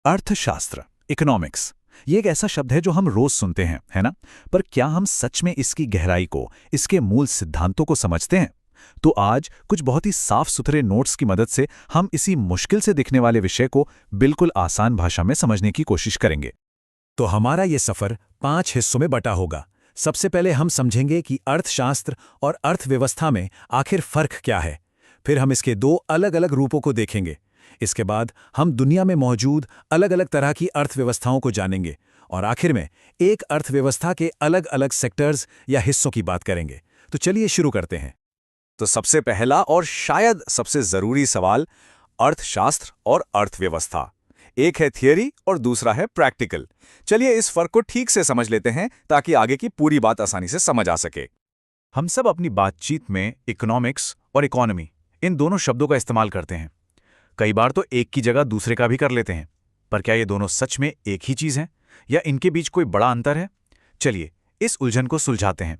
अर्थशास्त्र, इकोनॉमिक्स, ये एक ऐसा शब्द है जो हम रोज सुनते हैं, है ना? पर क्या हम सच में इसकी गहराई को, इसके मूल सिद्धांतों को समझते हैं? तो आज कुछ बहुत ही साफ सुथरे नोट्स की मदद से हम इसी मुश्किल से दिखने वाले विषय को बिल्कुल आसान भाषा में समझने की कोशिश करेंगे। तो हमारा ये सफर 5 हिस्सों में बटा होगा। सबसे पहले हम समझेंगे कि अर्थशास्त्र और अर्थव्यवस्था में आखिर फर्क क्या है। फिर हम इसके 2 अलग-अलग रूपों को देखेंगे। इसके बाद हम दुनिया में मौजूद अलग-अलग तरह की अर्थव्यवस्थाओं को जानेंगे और आखिर में एक अर्थव्यवस्था के अलग-अलग सेक्टर्स या हिस्सों की बात करेंगे। तो चलिए शुरू करते हैं। तो सबसे पहला और शायद सबसे जरूरी सवाल, अर्थशास्त्र और अर्थव्यवस्था। एक है थियरी और दूसरा है प्रैक्टिकल। चलिए इस फर्क को ठीक से समझ लेते हैं ताकि आगे की पूरी बात आसानी से समझ आ सके। हम सब अपनी बातचीत में इकोनॉमिक्स और इकोनॉमी, इन दोनों शब्दों का इस्तेमाल करते हैं। कई बार तो एक की जगह दूसरे का भी कर लेते हैं। पर क्या ये दोनों सच में एक ही चीज हैं या इनके बीच कोई बड़ा अंतर है? चलिए इस उलझन को सुलझाते हैं।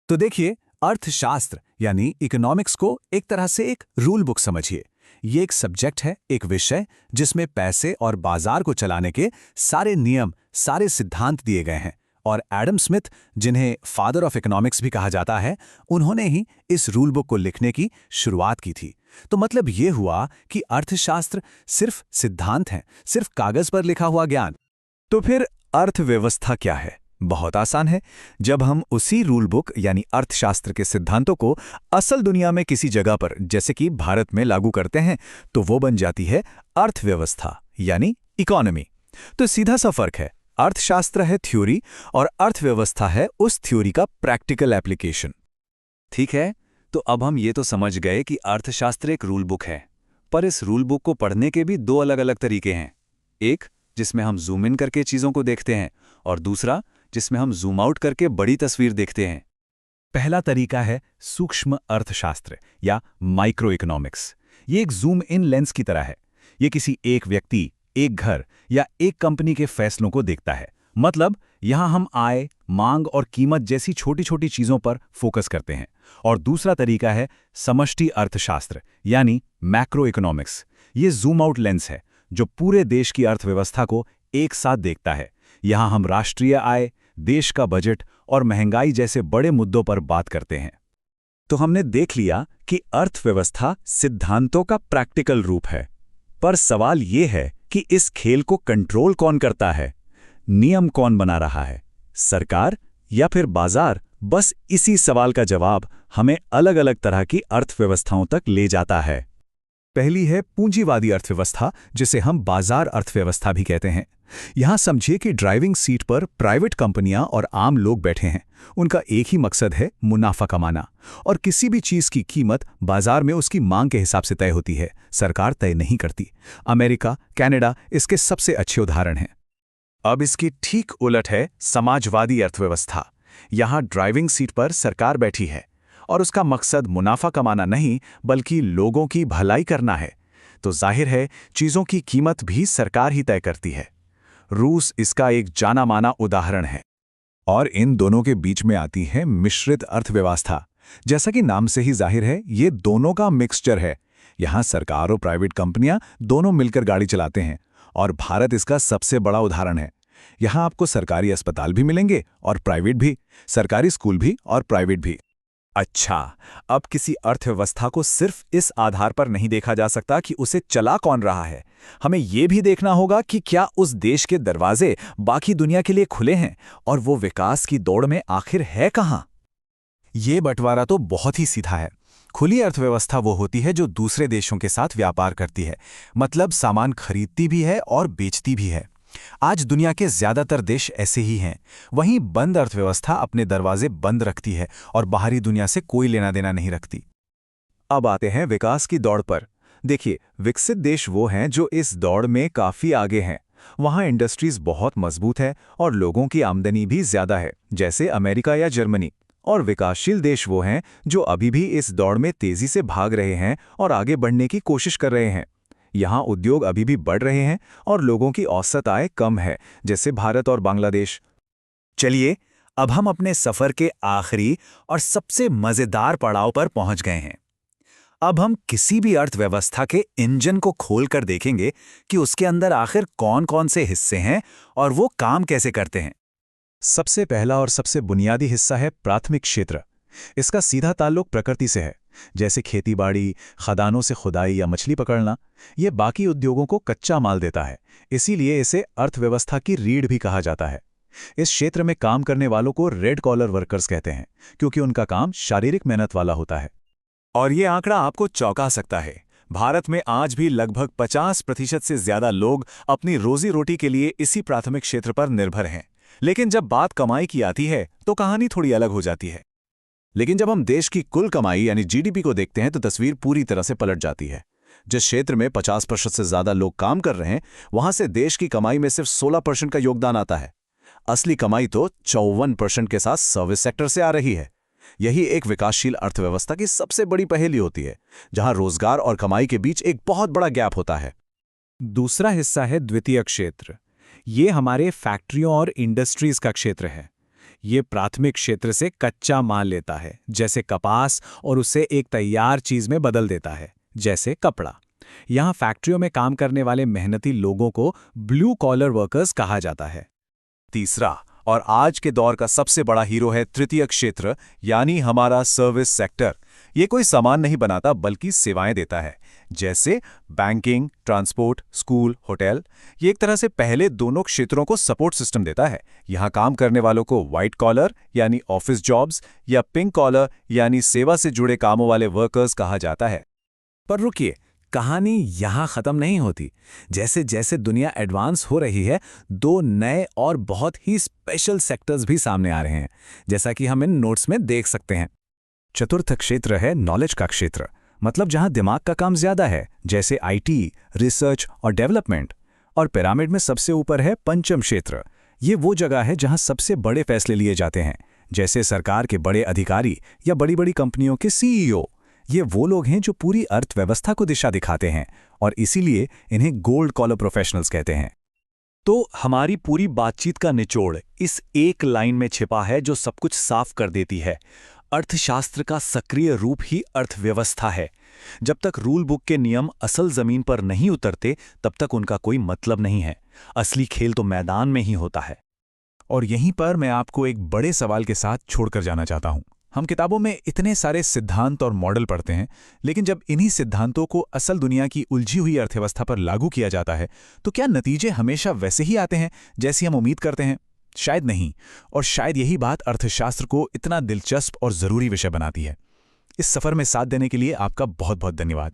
तो देखिए, अर्थशास्त्र यानी इकोनॉमिक्स को एक तरह से एक रूल बुक समझिए। ये एक सब्जेक्ट है, एक विषय जिसमें पैसे और बाजार को चलाने के सारे नियम, सारे सिद्धांत दिए गए हैं। और एडम स्मिथ, जिन्हें फादर ऑफ इकोनॉमिक्स भी कहा जाता है, उन्होंने ही इस रूल बुक को लिखने की शुरुआत की थी। तो मतलब ये हुआ कि अर्थशास्त्र सिर्फ सिद्धांत है, सिर्फ कागज पर लिखा हुआ ज्ञान। तो फिर अर्थव्यवस्था क्या है? बहुत आसान है। जब हम उसी रूल बुक यानी अर्थशास्त्र के सिद्धांतों को असल दुनिया में किसी जगह पर, जैसे कि भारत में लागू करते हैं, तो वो बन जाती है अर्थव्यवस्था यानी इकोनॉमी। तो सीधा सा फर्क है, अर्थशास्त्र है थ्योरी और अर्थव्यवस्था है उस थ्योरी का प्रैक्टिकल एप्लीकेशन। ठीक है, तो अब हम ये तो समझ गए कि अर्थशास्त्र एक रूल बुक है, पर इस रूल बुक को पढ़ने के भी 2 अलग-अलग तरीके हैं। एक जिसमें हम जूम इन करके चीजों को देखते हैं और दूसरा जिसमें हम जूम आउट करके बड़ी तस्वीर देखते हैं। पहला तरीका है सूक्ष्म अर्थशास्त्र या माइक्रो इकोनॉमिक्स। ये एक जूम इन लेंस की तरह है। ये किसी एक व्यक्ति, एक घर या एक कंपनी के फैसलों को देखता है। मतलब यहां हम आय, मांग और कीमत जैसी छोटी-छोटी चीजों पर फोकस करते हैं। और दूसरा तरीका है समष्टि अर्थशास्त्र यानी मैक्रो इकोनॉमिक्स। ये जूम आउट लेंस है जो पूरे देश की अर्थव्यवस्था को एक साथ देखता है। यहां हम राष्ट्रीय आय, देश का बजट और महंगाई जैसे बड़े मुद्दों पर बात करते हैं। तो हमने देख लिया कि अर्थव्यवस्था सिद्धांतों का प्रैक्टिकल रूप है। पर सवाल ये है कि इस खेल को कंट्रोल कौन करता है? नियम कौन बना रहा है? सरकार या फिर बाजार? बस इसी सवाल का जवाब हमें अलग-अलग तरह की अर्थव्यवस्थाओं तक ले जाता है। पहली है पूंजीवादी अर्थव्यवस्था, जिसे हम बाजार अर्थव्यवस्था भी कहते हैं। यहां समझिए कि ड्राइविंग सीट पर प्राइवेट कंपनियां और आम लोग बैठे हैं। उनका एक ही मकसद है मुनाफा कमाना। और किसी भी चीज की कीमत बाजार में उसकी मांग के हिसाब से तय होती है, सरकार तय नहीं करती। अमेरिका, कनाडा इसके सबसे अच्छे उदाहरण हैं। अब इसकी ठीक उलट है समाजवादी अर्थव्यवस्था। यहां ड्राइविंग सीट पर सरकार बैठी है और उसका मकसद मुनाफा कमाना नहीं बल्कि लोगों की भलाई करना है। तो जाहिर है चीजों की कीमत भी सरकार ही तय करती है। रूस इसका एक जाना माना उदाहरण है। और इन दोनों के बीच में आती है मिश्रित अर्थव्यवस्था। जैसा कि नाम से ही जाहिर है, ये दोनों का मिक्सचर है। यहां सरकार और प्राइवेट कंपनियां दोनों मिलकर गाड़ी चलाते हैं और भारत इसका सबसे बड़ा उदाहरण है। यहां आपको सरकारी अस्पताल भी मिलेंगे और प्राइवेट भी, सरकारी स्कूल भी और प्राइवेट भी। अच्छा, अब किसी अर्थव्यवस्था को सिर्फ इस आधार पर नहीं देखा जा सकता कि उसे चला कौन रहा है। हमें यह भी देखना होगा कि क्या उस देश के दरवाजे बाकी दुनिया के लिए खुले हैं और वो विकास की दौड़ में आखिर है कहां। ये बंटवारा तो बहुत ही सीधा है। खुली अर्थव्यवस्था वो होती है जो दूसरे देशों के साथ व्यापार करती है, मतलब सामान खरीदती भी है और बेचती भी है। आज दुनिया के ज्यादातर देश ऐसे ही हैं। वहीं बंद अर्थव्यवस्था अपने दरवाजे बंद रखती है और बाहरी दुनिया से कोई लेना देना नहीं रखती। अब आते हैं विकास की दौड़ पर। देखिए, विकसित देश वो हैं जो इस दौड़ में काफी आगे हैं। वहां इंडस्ट्रीज बहुत मजबूत है और लोगों की आमदनी भी ज्यादा है, जैसे अमेरिका या जर्मनी। और विकासशील देश वो हैं जो अभी भी इस दौड़ में तेजी से भाग रहे हैं और आगे बढ़ने की कोशिश कर रहे हैं। यहाँ उद्योग अभी भी बढ़ रहे हैं और लोगों की औसत आय कम है, जैसे भारत और बांग्लादेश। चलिए, अब हम अपने सफर के आखिरी और सबसे मजेदार पड़ाव पर पहुंच गए हैं। अब हम किसी भी अर्थव्यवस्था के इंजन को खोलकर देखेंगे कि उसके अंदर आखिर कौन-कौन से हिस्से हैं और वो काम कैसे करते हैं। सबसे पहला और सबसे बुनियादी हिस्सा है प्राथमिक क्षेत्र। इसका सीधा ताल्लुक प्रकृति से है, जैसे खेतीबाड़ी, खदानों से खुदाई या मछली पकड़ना। ये बाकी उद्योगों को कच्चा माल देता है, इसीलिए इसे अर्थव्यवस्था की रीढ़ भी कहा जाता है। इस क्षेत्र में काम करने वालों को रेड कॉलर वर्कर्स कहते हैं, क्योंकि उनका काम शारीरिक मेहनत वाला होता है। और ये आंकड़ा आपको चौंका सकता है। भारत में आज भी लगभग 50% से ज्यादा लोग अपनी रोजी रोटी के लिए इसी प्राथमिक क्षेत्र पर निर्भर हैं। लेकिन जब बात कमाई की आती है तो कहानी थोड़ी अलग हो जाती है। लेकिन जब हम देश की कुल कमाई यानी जीडीपी को देखते हैं तो तस्वीर पूरी तरह से पलट जाती है। जिस क्षेत्र में 50% से ज्यादा लोग काम कर रहे हैं, वहां से देश की कमाई में सिर्फ 16% का योगदान आता है। असली कमाई तो 54% के साथ सर्विस सेक्टर से आ रही है। यही एक विकासशील अर्थव्यवस्था की सबसे बड़ी पहेली होती है, जहां रोजगार और कमाई के बीच एक बहुत बड़ा गैप होता है। दूसरा हिस्सा है द्वितीय क्षेत्र। ये हमारे फैक्ट्रियों और इंडस्ट्रीज का क्षेत्र है। ये प्राथमिक क्षेत्र से कच्चा माल लेता है, जैसे कपास, और उसे एक तैयार चीज में बदल देता है, जैसे कपड़ा। यहाँ फैक्ट्रियों में काम करने वाले मेहनती लोगों को ब्लू कॉलर वर्कर्स कहा जाता है। तीसरा और आज के दौर का सबसे बड़ा हीरो है तृतीय क्षेत्र, यानी हमारा सर्विस सेक्टर। ये कोई सामान नहीं बनाता बल्कि सेवाएं देता है, जैसे बैंकिंग, ट्रांसपोर्ट, स्कूल, होटल। ये एक तरह से पहले दोनों क्षेत्रों को सपोर्ट सिस्टम देता है। यहाँ काम करने वालों को व्हाइट कॉलर यानी ऑफिस जॉब्स या पिंक कॉलर यानी सेवा से जुड़े कामों वाले वर्कर्स कहा जाता है। पर रुकिए, कहानी यहाँ खत्म नहीं होती। जैसे जैसे दुनिया एडवांस हो रही है, दो नए और बहुत ही स्पेशल सेक्टर्स भी सामने आ रहे हैं, जैसा कि हम इन नोट्स में देख सकते हैं। चतुर्थ क्षेत्र है नॉलेज का क्षेत्र, मतलब जहां दिमाग का काम ज्यादा है, जैसे आईटी, रिसर्च और डेवलपमेंट। और पिरामिड में सबसे ऊपर है पंचम क्षेत्र। ये वो जगह है जहां सबसे बड़े फैसले लिए जाते हैं, जैसे सरकार के बड़े अधिकारी या बड़ी बड़ी कंपनियों के सीईओ। ये वो लोग हैं जो पूरी अर्थव्यवस्था को दिशा दिखाते हैं, और इसीलिए इन्हें गोल्ड कॉलर प्रोफेशनल्स कहते हैं। तो हमारी पूरी बातचीत का निचोड़ इस एक लाइन में छिपा है जो सब कुछ साफ कर देती है। अर्थशास्त्र का सक्रिय रूप ही अर्थव्यवस्था है। जब तक रूल बुक के नियम असल जमीन पर नहीं उतरते, तब तक उनका कोई मतलब नहीं है। असली खेल तो मैदान में ही होता है। और यहीं पर मैं आपको एक बड़े सवाल के साथ छोड़कर जाना चाहता हूं। हम किताबों में इतने सारे सिद्धांत और मॉडल पढ़ते हैं, लेकिन जब इन्हीं सिद्धांतों को असल दुनिया की उलझी हुई अर्थव्यवस्था पर लागू किया जाता है, तो क्या नतीजे हमेशा वैसे ही आते हैं जैसी हम उम्मीद करते हैं? शायद नहीं। और शायद यही बात अर्थशास्त्र को इतना दिलचस्प और ज़रूरी विषय बनाती है। इस सफ़र में साथ देने के लिए आपका बहुत बहुत धन्यवाद।